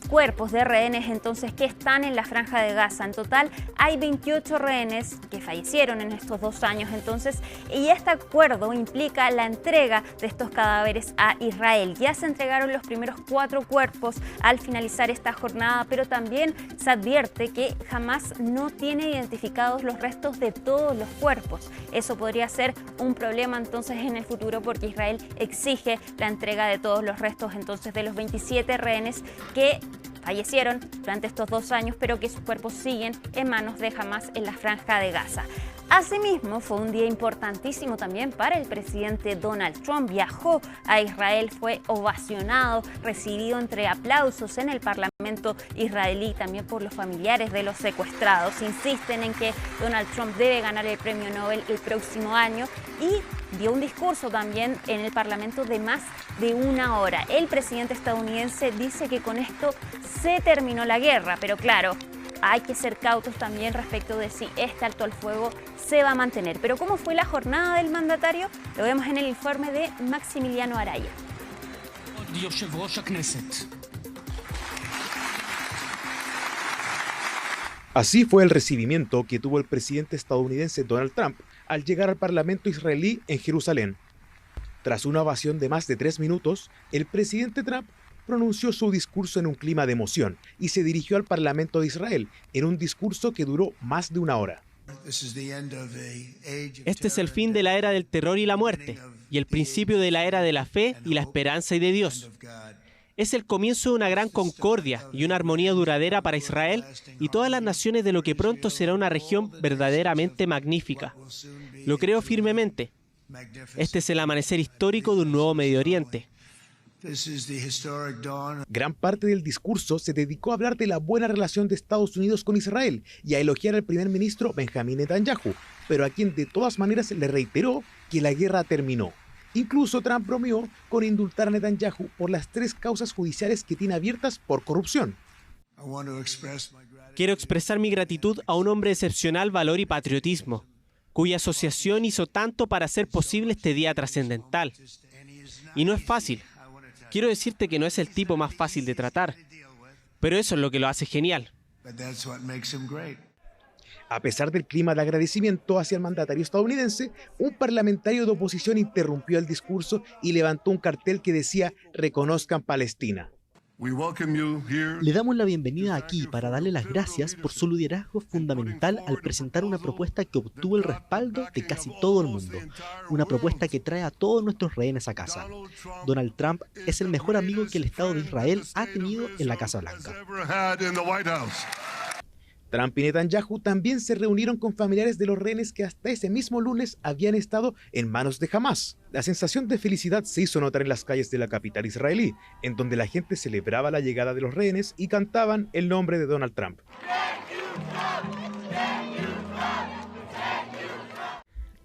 cuerpos de rehenes entonces que están en la Franja de Gaza. En total hay 28 rehenes que fallecieron en estos 2 años entonces, y este acuerdo implica la entrega de estos cadáveres a Israel. Ya se entregaron los primeros 4 cuerpos al finalizar esta jornada, pero también se advierte que Hamás no tiene identificados los restos de todos los cuerpos. Eso podría ser un problema entonces en el futuro, porque Israel exige la entrega de todos los restos entonces de los 27 rehenes que fallecieron durante estos 2 años, pero que sus cuerpos siguen en manos de Hamás en la Franja de Gaza. Asimismo, fue un día importantísimo también para el presidente Donald Trump. Viajó a Israel, fue ovacionado, recibido entre aplausos en el Parlamento israelí, también por los familiares de los secuestrados. Insisten en que Donald Trump debe ganar el premio Nobel el próximo año y dio un discurso también en el Parlamento de más de 1 hora. El presidente estadounidense dice que con esto se terminó la guerra, pero claro, hay que ser cautos también respecto de si este alto al fuego se va a mantener. Pero ¿cómo fue la jornada del mandatario? Lo vemos en el informe de Maximiliano Araya. Así fue el recibimiento que tuvo el presidente estadounidense Donald Trump al llegar al Parlamento israelí en Jerusalén. Tras una ovación de más de 3 minutos, el presidente Trump pronunció su discurso en un clima de emoción y se dirigió al Parlamento de Israel en un discurso que duró más de 1 hora. Este es el fin de la era del terror y la muerte, y el principio de la era de la fe y la esperanza y de Dios. Es el comienzo de una gran concordia y una armonía duradera para Israel y todas las naciones de lo que pronto será una región verdaderamente magnífica. Lo creo firmemente. Este es el amanecer histórico de un nuevo Medio Oriente. Gran parte del discurso se dedicó a hablar de la buena relación de Estados Unidos con Israel y a elogiar al primer ministro Benjamín Netanyahu, pero a quien de todas maneras le reiteró que la guerra terminó. Incluso Trump bromeó con indultar a Netanyahu por las 3 causas judiciales que tiene abiertas por corrupción. Quiero expresar mi gratitud a un hombre de excepcional valor y patriotismo, cuya asociación hizo tanto para hacer posible este día trascendental. Y no es fácil. Quiero decirte que no es el tipo más fácil de tratar, pero eso es lo que lo hace genial. A pesar del clima de agradecimiento hacia el mandatario estadounidense, un parlamentario de oposición interrumpió el discurso y levantó un cartel que decía «Reconozcan Palestina». Le damos la bienvenida aquí para darle las gracias por su liderazgo fundamental al presentar una propuesta que obtuvo el respaldo de casi todo el mundo. Una propuesta que trae a todos nuestros rehenes a casa. Donald Trump es el mejor amigo que el Estado de Israel ha tenido en la Casa Blanca. Trump y Netanyahu también se reunieron con familiares de los rehenes que hasta ese mismo lunes habían estado en manos de Hamás. La sensación de felicidad se hizo notar en las calles de la capital israelí, en donde la gente celebraba la llegada de los rehenes y cantaban el nombre de Donald Trump.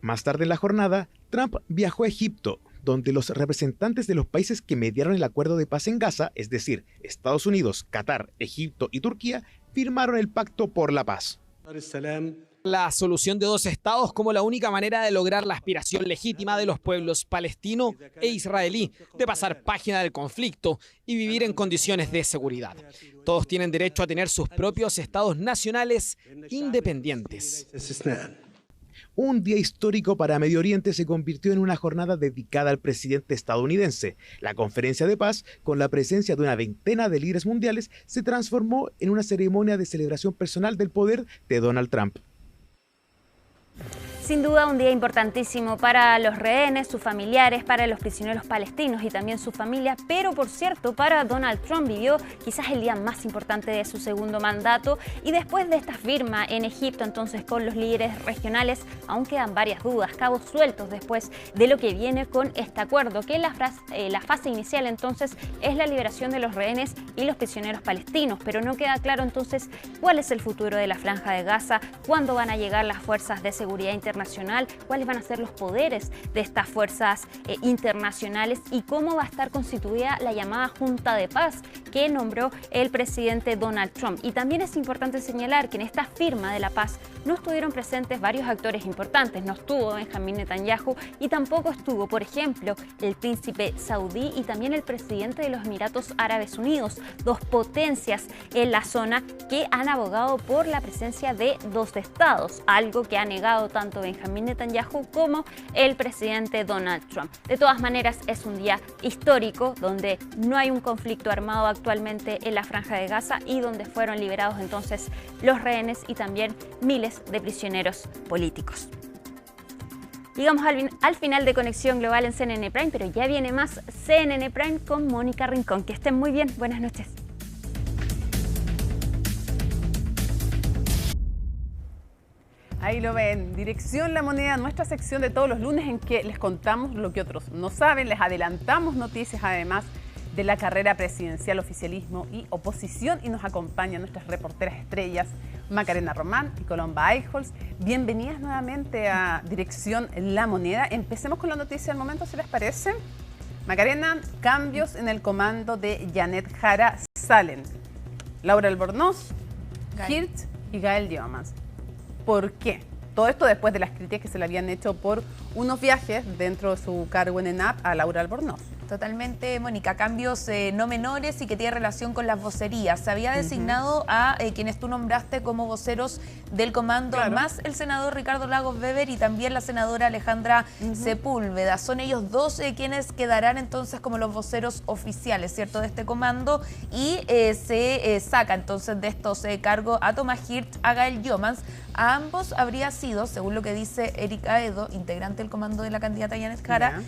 Más tarde en la jornada, Trump viajó a Egipto, donde los representantes de los países que mediaron el acuerdo de paz en Gaza, es decir, Estados Unidos, Qatar, Egipto y Turquía, firmaron el Pacto por la Paz. La solución de dos estados como la única manera de lograr la aspiración legítima de los pueblos palestino e israelí de pasar página del conflicto y vivir en condiciones de seguridad. Todos tienen derecho a tener sus propios estados nacionales independientes. Un día histórico para Medio Oriente se convirtió en una jornada dedicada al presidente estadounidense. La conferencia de paz, con la presencia de una veintena de líderes mundiales, se transformó en una ceremonia de celebración personal del poder de Donald Trump. Sin duda un día importantísimo para los rehenes, sus familiares, para los prisioneros palestinos y también sus familias, pero por cierto para Donald Trump vivió quizás el día más importante de su segundo mandato y después de esta firma en Egipto entonces con los líderes regionales aún quedan varias dudas, cabos sueltos después de lo que viene con este acuerdo, que la fase inicial entonces es la liberación de los rehenes y los prisioneros palestinos, pero no queda claro entonces cuál es el futuro de la Franja de Gaza, cuándo van a llegar las fuerzas de seguridad internacional, cuáles van a ser los poderes de estas fuerzas internacionales y cómo va a estar constituida la llamada Junta de Paz que nombró el presidente Donald Trump. Y también es importante señalar que en esta firma de la paz no estuvieron presentes varios actores importantes. No estuvo Benjamín Netanyahu y tampoco estuvo, por ejemplo, el príncipe saudí y también el presidente de los Emiratos Árabes Unidos, dos potencias en la zona que han abogado por la presencia de dos estados, algo que ha negado tanto Benjamín Netanyahu como el presidente Donald Trump. De todas maneras, es un día histórico donde no hay un conflicto armado actualmente en la Franja de Gaza y donde fueron liberados entonces los rehenes y también miles de prisioneros políticos. Llegamos al final de Conexión Global en CNN Prime, pero ya viene más CNN Prime con Mónica Rincón. Que estén muy bien. Buenas noches. Ahí lo ven, Dirección La Moneda, nuestra sección de todos los lunes en que les contamos lo que otros no saben, les adelantamos noticias además de la carrera presidencial, oficialismo y oposición y nos acompañan nuestras reporteras estrellas Macarena Román y Colomba Eichholz. Bienvenidas nuevamente a Dirección La Moneda. Empecemos con la noticia del momento, si les parece. Macarena, cambios en el comando de Janet Jara salen. Laura Albornoz, Hirt y Gael Youmans. ¿Por qué? Todo esto después de las críticas que se le habían hecho por unos viajes dentro de su cargo en ENAP a Laura Albornoz. Totalmente, Mónica, cambios no menores y que tienen relación con las vocerías. Se había designado a quienes tú nombraste como voceros del comando, más el senador Ricardo Lagos Weber y también la senadora Alejandra Sepúlveda. Son ellos dos quienes quedarán entonces como los voceros oficiales, ¿cierto?, de este comando y se saca entonces de estos cargos a Tomás Hirt, a Gael Youmans. A ambos habría sido, según lo que dice Eric Aedo, integrante del comando de la candidata Janet Jara,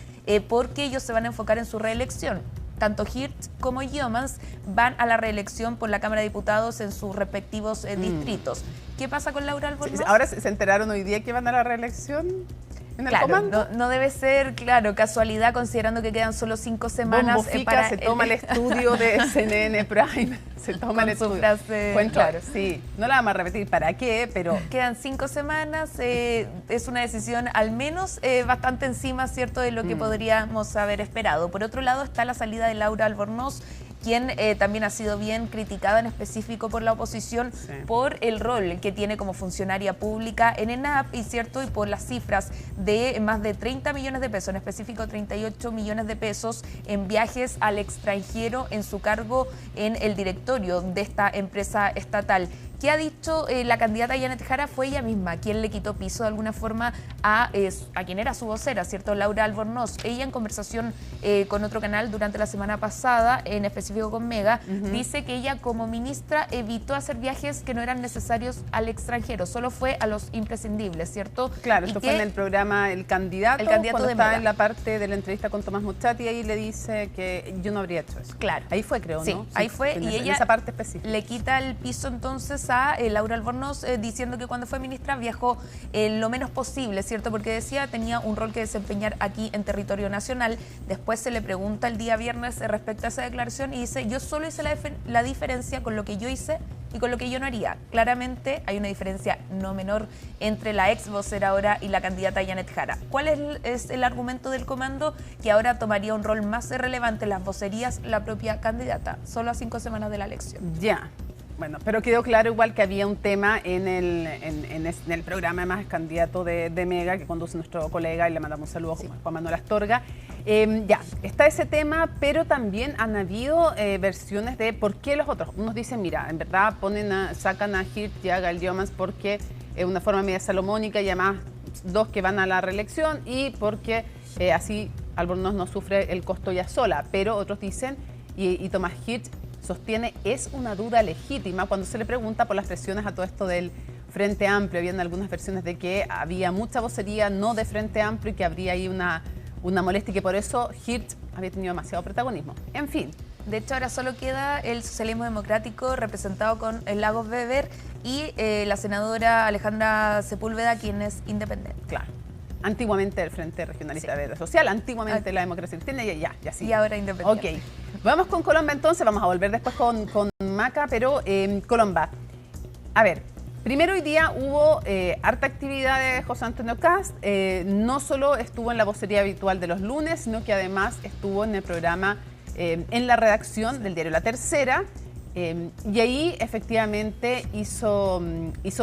porque ellos se van a enfocar en su reelección. Tanto Hirt como Youmans van a la reelección por la Cámara de Diputados en sus respectivos distritos. ¿Qué pasa con Laura Albornoz? Ahora se enteraron hoy día que van a la reelección en el comando. No debe ser, claro, casualidad, considerando que quedan solo 5 semanas. Para se toma el estudio de CNN Prime. Se toma el estudio. Claro, sí. No la vamos a repetir para qué, pero quedan 5 semanas. Es una decisión al menos bastante encima, ¿cierto?, de lo que podríamos haber esperado. Por otro lado está la salida de Laura Albornoz, quien también ha sido bien criticada en específico por la oposición por el rol que tiene como funcionaria pública en ENAP y por las cifras de más de 30 millones de pesos, en específico 38 millones de pesos en viajes al extranjero en su cargo en el directorio de esta empresa estatal. ¿Qué ha dicho la candidata Janet Jara? Fue ella misma quien le quitó piso de alguna forma a quien era su vocera, ¿cierto?, Laura Albornoz. Ella en conversación con otro canal durante la semana pasada, en específico con Mega, dice que ella como ministra evitó hacer viajes que no eran necesarios al extranjero, solo fue a los imprescindibles, ¿cierto? Claro, esto fue en el programa El Candidato cuando de estaba Mega. en la parte de la entrevista con Tomás Muchati, ahí le dice que yo no habría hecho eso. Claro. Ahí fue, creo, ¿no? Sí, ahí fue, y ella esa parte específica le quita el piso entonces a Laura Albornoz, diciendo que cuando fue ministra viajó lo menos posible, ¿cierto? Porque decía tenía un rol que desempeñar aquí en territorio nacional. Después se le pregunta el día viernes respecto a esa declaración y dice: yo solo hice la diferencia con lo que yo hice y con lo que yo no haría. Claramente hay una diferencia no menor entre la ex vocera ahora y la candidata Janet Jara. ¿Cuál es el argumento del comando? Que ahora tomaría un rol más relevante en las vocerías la propia candidata, solo a 5 semanas de la elección. Ya. Bueno, pero quedó claro igual que había un tema en el programa, además, candidato de Mega, que conduce nuestro colega, y le mandamos un saludo a Juan Manuel Astorga. Ya, está ese tema, pero también han habido versiones de por qué los otros. Unos dicen, mira, en verdad sacan a Hirsch y a Gail Jomans porque es una forma media salomónica y además 2 que van a la reelección y porque así Albornoz no sufre el costo ya sola. Pero otros dicen, y Tomás Hirsch sostiene, es una duda legítima cuando se le pregunta por las presiones a todo esto del Frente Amplio. Habían algunas versiones de que había mucha vocería no de Frente Amplio y que habría ahí una molestia y que por eso Hirsch había tenido demasiado protagonismo. En fin. De hecho, ahora solo queda el socialismo democrático representado con el Lagos Weber y la senadora Alejandra Sepúlveda, quien es independiente. Claro. Antiguamente el Frente Regionalista Verde Social, antiguamente la Democracia Cristiana y ya sí. Y ahora independiente. Ok. Vamos con Colomba entonces, vamos a volver después con Maca, pero Colomba. A ver, primero hoy día hubo harta actividad de José Antonio Kast. No solo estuvo en la vocería habitual de los lunes, sino que además estuvo en el programa, en la redacción del diario La Tercera. Y ahí efectivamente hizo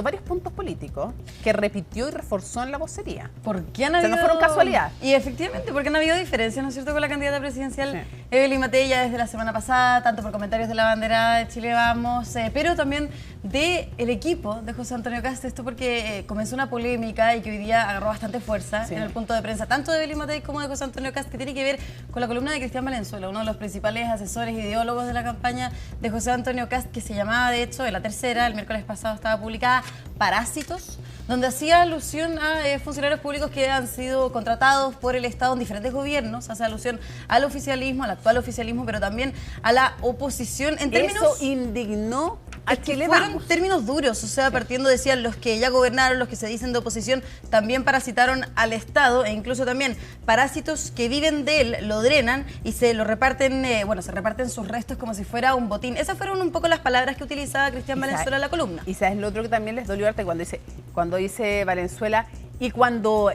varios puntos políticos que repitió y reforzó en la vocería. ¿Por qué han habido? No fueron casualidad. Y efectivamente, porque han habido diferencias, ¿no es cierto?, con la candidata presidencial Evelyn Matei ya desde la semana pasada, tanto por comentarios de la bandera de Chile Vamos, pero también del equipo de José Antonio Kast. Esto porque comenzó una polémica y que hoy día agarró bastante fuerza en el punto de prensa, tanto de Evelyn Matei como de José Antonio Kast, que tiene que ver con la columna de Cristian Valenzuela, uno de los principales asesores e ideólogos de la campaña de José Antonio Kast, que se llamaba, de hecho, en La Tercera, el miércoles pasado estaba publicada, Parásitos, donde hacía alusión a funcionarios públicos que han sido contratados por el Estado en diferentes gobiernos, hace alusión al oficialismo, al actual oficialismo, pero también a la oposición. En términos, eso indignó a Chile fueron Vamos. Términos duros, o sea, partiendo, decían, los que ya gobernaron, los que se dicen de oposición, también parasitaron al Estado, e incluso también parásitos que viven de él, lo drenan y se lo reparten, se reparten sus restos como si fuera un botín. Esas fueron un poco las palabras que utilizaba Cristian Valenzuela en la columna. Y sabes lo otro que también les dolió arte cuando dice Valenzuela y cuando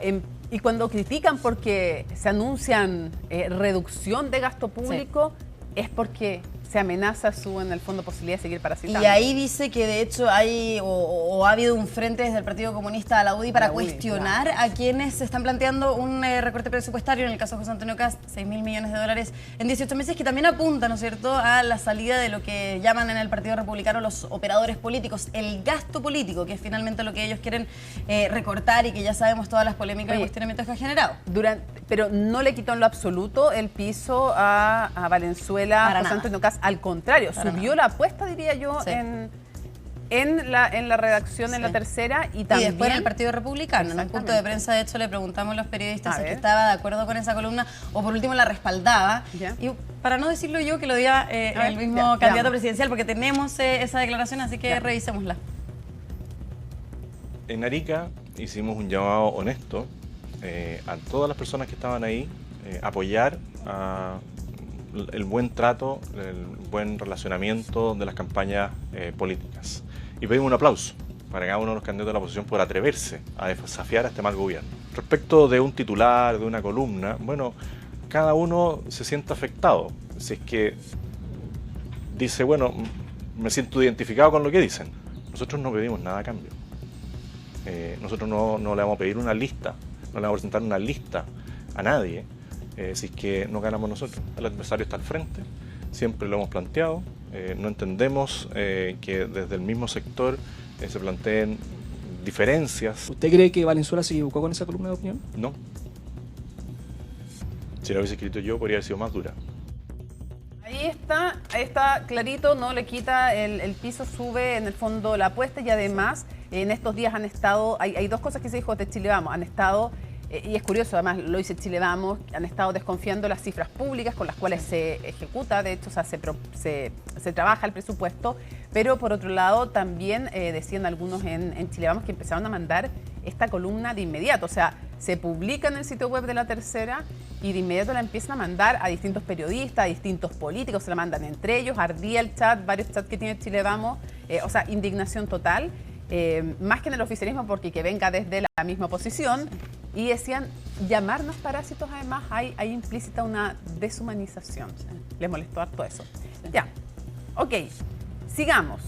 critican porque se anuncian reducción de gasto público, es porque se amenaza en el fondo, posibilidad de seguir parasitando. Y ahí dice que de hecho hay o ha habido un frente desde el Partido Comunista a la UDI para cuestionar a quienes se están planteando un recorte presupuestario, en el caso de José Antonio Kast, 6.000 millones de dólares en 18 meses, que también apunta, ¿no es cierto?, a la salida de lo que llaman en el Partido Republicano los operadores políticos, el gasto político, que es finalmente lo que ellos quieren recortar y que ya sabemos todas las polémicas y cuestionamientos que ha generado. Pero no le quitó en lo absoluto el piso a Valenzuela, a José Antonio Kast. Al contrario, subió la apuesta, diría yo, en la redacción, en La Tercera y también... Y después en el Partido Republicano. En un punto de prensa, de hecho, le preguntamos a los periodistas si estaba de acuerdo con esa columna o por último la respaldaba. Y para no decirlo yo, que lo diga el mismo candidato presidencial, porque tenemos esa declaración, así que revisémosla. En Arica hicimos un llamado honesto a todas las personas que estaban ahí, apoyar el buen trato, el buen relacionamiento de las campañas políticas. Y pedimos un aplauso para cada uno de los candidatos de la oposición por atreverse a desafiar a este mal gobierno. Respecto de un titular, de una columna, bueno, cada uno se siente afectado. Si es que dice, bueno, me siento identificado con lo que dicen. Nosotros no pedimos nada a cambio. Nosotros no le vamos a pedir una lista, no le vamos a presentar una lista a nadie. Si es que no ganamos nosotros. El adversario está al frente, siempre lo hemos planteado, no entendemos que desde el mismo sector se planteen diferencias. ¿Usted cree que Valenzuela se equivocó con esa columna de opinión? No. Si lo hubiese escrito yo, podría haber sido más dura. Ahí está clarito, no le quita el piso, sube en el fondo la apuesta y además en estos días han estado, hay dos cosas que se dijo de Chile Vamos, han estado... Y es curioso, además lo dice Chile Vamos, han estado desconfiando las cifras públicas con las cuales se ejecuta, de hecho, o sea, se trabaja el presupuesto, pero por otro lado también decían algunos en Chile Vamos que empezaron a mandar esta columna de inmediato, o sea, se publica en el sitio web de La Tercera y de inmediato la empiezan a mandar a distintos periodistas, a distintos políticos, se la mandan entre ellos, ardía el chat, varios chats que tiene Chile Vamos o sea, indignación total, más que en el oficialismo, porque que venga desde la misma oposición, y decían, llamarnos parásitos, además, hay implícita una deshumanización. Les molestó harto eso. Ya, ok, sigamos.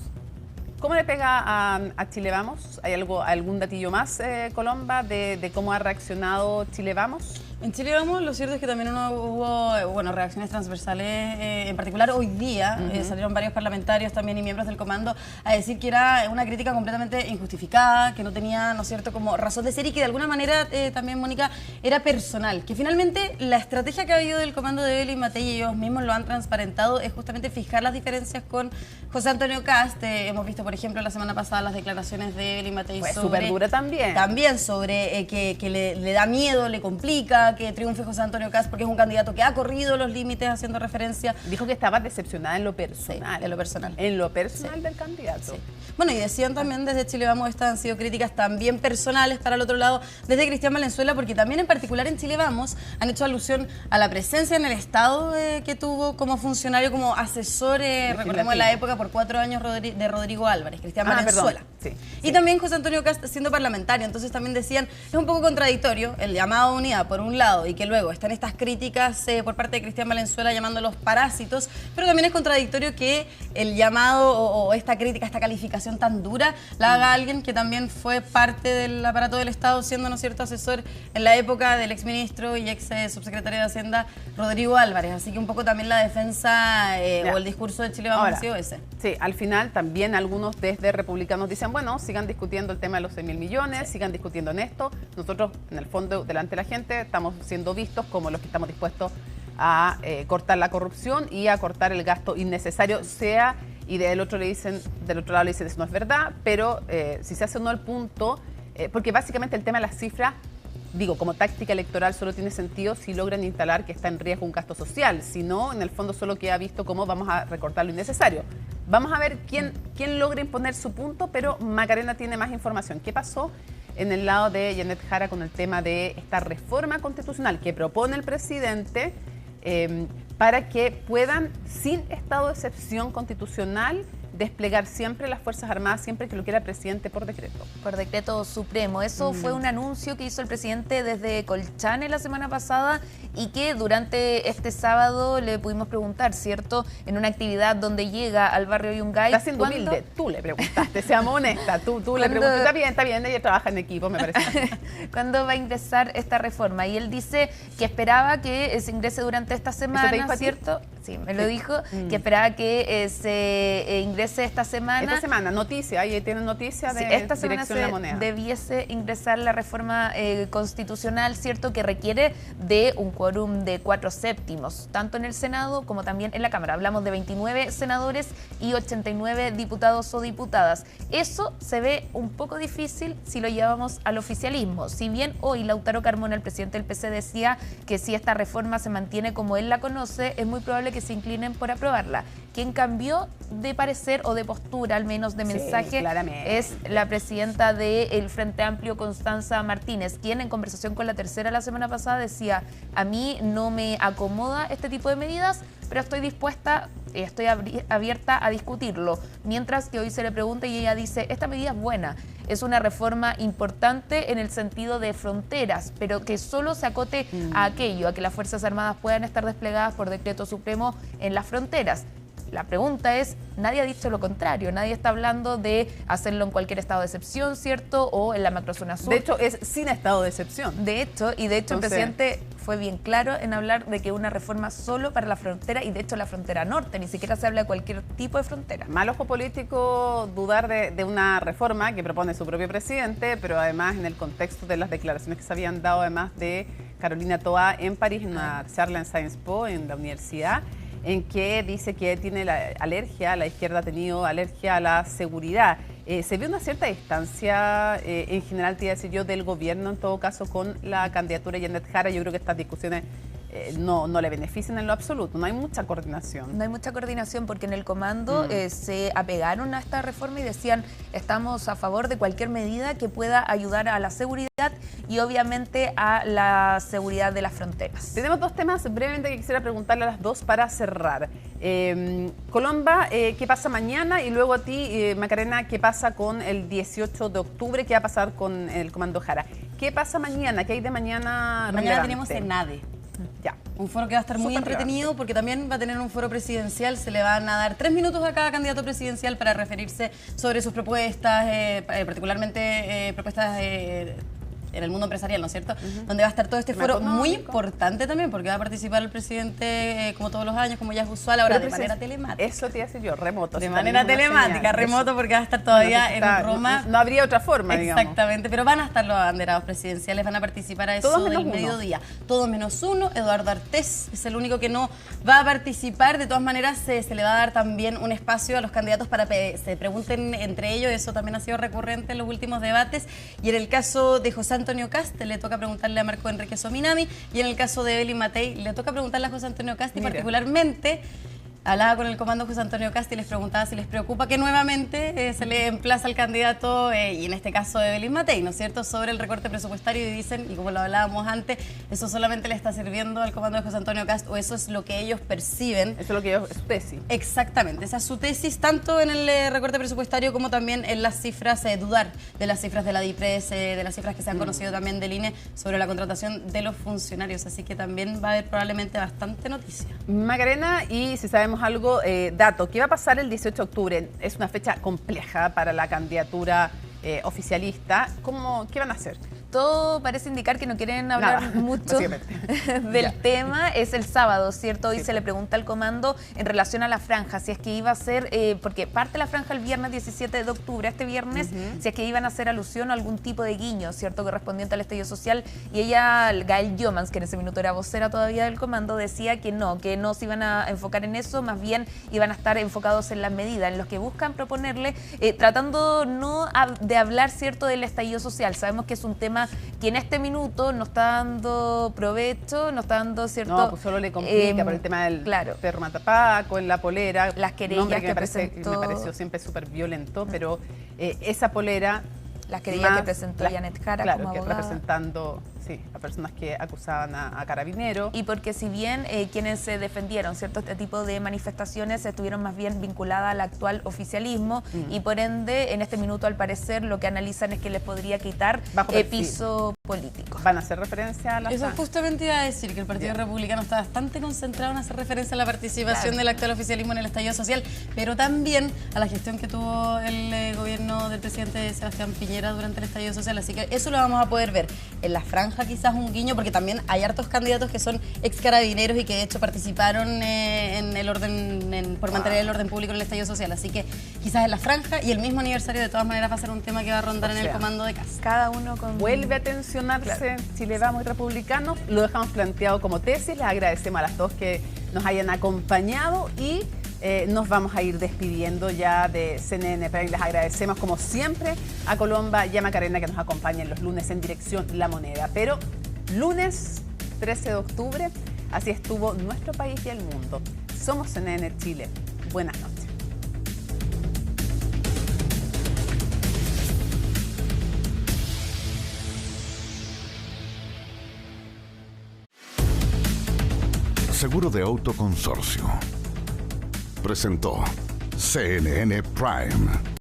¿Cómo le pega a Chile Vamos? ¿Hay algún datillo más, Colomba, de cómo ha reaccionado Chile Vamos? En Chile Vamos, lo cierto es que también hubo reacciones transversales, en particular hoy día salieron varios parlamentarios también y miembros del comando a decir que era una crítica completamente injustificada, que no tenía, ¿no es cierto?, como razón de ser, y que de alguna manera también, Mónica, era personal, que finalmente la estrategia que ha habido del comando de Evelyn Matei, y ellos mismos lo han transparentado, es justamente fijar las diferencias con José Antonio Kast. Hemos visto, por ejemplo, la semana pasada las declaraciones de Evelyn Matei sobre... súper dura también. También sobre que le da miedo, le complica que triunfe José Antonio Kast porque es un candidato que ha corrido los límites, haciendo referencia. Dijo que estaba decepcionada en lo personal. Sí, en lo personal. En lo personal del candidato. Sí. Bueno, y decían también desde Chile Vamos, estas han sido críticas también personales para el otro lado, desde Cristian Valenzuela, porque también en particular en Chile Vamos han hecho alusión a la presencia en el Estado que tuvo como funcionario, como asesor, recordemos en la época, por 4 años de Rodrigo Álvarez, Cristian Valenzuela. Sí, y también José Antonio Kast siendo parlamentario. Entonces también decían, es un poco contradictorio el llamado a unidad por un lado, y que luego están estas críticas por parte de Cristian Valenzuela llamándolos parásitos, pero también es contradictorio que el llamado o esta crítica, esta calificación tan dura, la haga alguien que también fue parte del aparato del Estado, siendo, ¿no es cierto?, asesor en la época del exministro y ex subsecretario de Hacienda Rodrigo Álvarez. Así que un poco también la defensa o el discurso de Chile Vamos ha sido ese. Sí, al final también algunos desde republicanos dicen, bueno, sigan discutiendo el tema de los 6.000 millones, sigan discutiendo en esto. Nosotros, en el fondo, delante de la gente, estamos siendo vistos como los que estamos dispuestos a cortar la corrupción y a cortar el gasto innecesario, sea, y del otro lado le dicen eso no es verdad, pero si se hace o no el punto, porque básicamente el tema de las cifras, digo, como táctica electoral solo tiene sentido si logran instalar que está en riesgo un gasto social, si no, en el fondo solo queda visto cómo vamos a recortar lo innecesario. Vamos a ver quién logra imponer su punto, pero Macarena tiene más información. ¿Qué pasó en el lado de Janet Jara con el tema de esta reforma constitucional que propone el presidente para que puedan, sin estado de excepción constitucional, desplegar siempre las Fuerzas Armadas, siempre que lo quiera el presidente por decreto? Por decreto supremo. Eso fue un anuncio que hizo el presidente desde Colchane la semana pasada y que durante este sábado le pudimos preguntar, ¿cierto?, en una actividad donde llega al barrio Yungay. Está siendo humilde. Tú le preguntaste, seamos honestas. Tú le preguntaste, está bien, ella trabaja en equipo, me parece. ¿Cuándo va a ingresar esta reforma? Y él dice que esperaba que se ingrese durante esta semana, ¿cierto? Sí, me lo dijo, que esperaba que se ingrese esta semana. Esta semana, noticia, ahí tienen noticia de esta semana Dirección de la Moneda. Debiese ingresar la reforma constitucional, ¿cierto?, que requiere de un quórum de 4/7, tanto en el Senado como también en la Cámara. Hablamos de 29 senadores y 89 diputados o diputadas. Eso se ve un poco difícil si lo llevamos al oficialismo. Si bien hoy Lautaro Carmona, el presidente del PC, decía que si esta reforma se mantiene como él la conoce, es muy probable que se inclinen por aprobarla. Quien cambió de parecer o de postura, al menos de mensaje, es la presidenta del Frente Amplio, Constanza Martínez, quien en conversación con La Tercera la semana pasada decía: a mí no me acomoda este tipo de medidas, pero estoy dispuesta, estoy abierta a discutirlo. Mientras que hoy se le pregunta y ella dice: esta medida es buena, es una reforma importante en el sentido de fronteras, pero que solo se acote a aquello, a que las Fuerzas Armadas puedan estar desplegadas por decreto supremo en las fronteras. La pregunta es, nadie ha dicho lo contrario, nadie está hablando de hacerlo en cualquier estado de excepción, ¿cierto? O en la macrozona sur. De hecho, es sin estado de excepción. De hecho, el presidente fue bien claro en hablar de que una reforma solo para la frontera, y de hecho la frontera norte, ni siquiera se habla de cualquier tipo de frontera. Mal ojo político dudar de una reforma que propone su propio presidente, pero además en el contexto de las declaraciones que se habían dado además de Carolina Toa en París, en una charla en Sciences Po, en la universidad, en que dice que tiene la izquierda ha tenido alergia a la seguridad. Se ve una cierta distancia, en general, te iba a decir yo, del gobierno, en todo caso, con la candidatura de Janet Jara. Yo creo que estas discusiones no le benefician en lo absoluto. No hay mucha coordinación. No hay mucha coordinación porque en el comando se apegaron a esta reforma y decían estamos a favor de cualquier medida que pueda ayudar a la seguridad y obviamente a la seguridad de las fronteras. Tenemos dos temas brevemente que quisiera preguntarle a las dos para cerrar. Colomba, ¿qué pasa mañana? Y luego a ti, Macarena, ¿qué pasa con el 18 de octubre? ¿Qué va a pasar con el Comando Jara? ¿Qué pasa mañana? ¿Qué hay de mañana? Mañana tenemos ENADE. Ya. Un foro que va a estar muy entretenido porque también va a tener un foro presidencial. Se le van a dar 3 minutos a cada candidato presidencial para referirse sobre sus propuestas, particularmente propuestas en el mundo empresarial, ¿no es cierto? Donde va a estar todo este foro muy importante también, porque va a participar el presidente como todos los años, como ya es usual, ahora de manera telemática. Eso te iba a decir yo, remoto. De manera telemática, remoto, porque va a estar todavía en Roma. No habría otra forma, digamos. Exactamente, pero van a estar los abanderados presidenciales, van a participar a eso del mediodía. Todos menos uno. Eduardo Artés es el único que no va a participar. De todas maneras, se le va a dar también un espacio a los candidatos para que se pregunten entre ellos. Eso también ha sido recurrente en los últimos debates. Y en el caso de José Antonio Kast, le toca preguntarle a Marco Enrique Sominami, y en el caso de Evelyn Matei le toca preguntarle a José Antonio Kast, y particularmente hablaba con el comando José Antonio Kast y les preguntaba si les preocupa que nuevamente se le emplaza al candidato, y en este caso Evelyn Matei, ¿no es cierto?, sobre el recorte presupuestario, y dicen, y como lo hablábamos antes, eso solamente le está sirviendo al comando de José Antonio Kast, o eso es lo que ellos perciben. Eso es lo que es su tesis. Exactamente, esa es su tesis, tanto en el recorte presupuestario como también en las cifras, dudar de las cifras de la DIPRES, de las cifras que se han conocido también del INE sobre la contratación de los funcionarios, así que también va a haber probablemente bastante noticia. Macarena, y si sabemos algo, dato, ¿qué va a pasar el 18 de octubre? Es una fecha compleja para la candidatura oficialista. ¿Qué van a hacer? Todo parece indicar que no quieren hablar mucho del tema. Es el sábado, ¿cierto? Hoy se le pregunta al comando en relación a la franja, si es que iba a ser, porque parte la franja el viernes 17 de octubre, este viernes, si es que iban a hacer alusión a algún tipo de guiño, ¿cierto?, correspondiente al estallido social. Y ella, Gael Jomans, que en ese minuto era vocera todavía del comando, decía que no se iban a enfocar en eso, más bien iban a estar enfocados en las medidas, en los que buscan proponerle, tratando no de hablar, ¿cierto?, del estallido social. Sabemos que es un tema que en este minuto no está dando provecho, no está dando cierto... No, pues solo le complica por el tema del perro matapaco, en la polera. Las querellas que presentó... Me pareció siempre súper violento, pero esa polera... Las querellas que presentó Janet Jara como abogada. Representando a personas que acusaban a Carabineros. Y porque si bien quienes se defendieron, ¿cierto?, este tipo de manifestaciones estuvieron más bien vinculadas al actual oficialismo y por ende, en este minuto, al parecer, lo que analizan es que les podría quitar piso político. ¿Van a hacer referencia a la Eso justamente iba a decir, que el Partido Republicano está bastante concentrado en hacer referencia a la participación del actual oficialismo en el estallido social, pero también a la gestión que tuvo el gobierno del presidente Sebastián Piñera durante el estallido social, así que eso lo vamos a poder ver en la franja, quizás un guiño, porque también hay hartos candidatos que son ex carabineros y que de hecho participaron en el orden, por mantener el orden público en el estallido social, así que quizás en la franja, y el mismo aniversario de todas maneras va a ser un tema que va a rondar en el comando de Kast. Cada uno con... Vuelve a tensionarse Chile Vamos y Republicanos, lo dejamos planteado como tesis, les agradecemos a las dos que nos hayan acompañado y nos vamos a ir despidiendo ya de CNN Prime. Les agradecemos como siempre a Colomba y a Macarena que nos acompañan los lunes en Dirección La Moneda. Pero lunes 13 de octubre, así estuvo nuestro país y el mundo. Somos CNN Chile. Buenas noches. Seguro de Auto Consorcio presentó CNN Prime.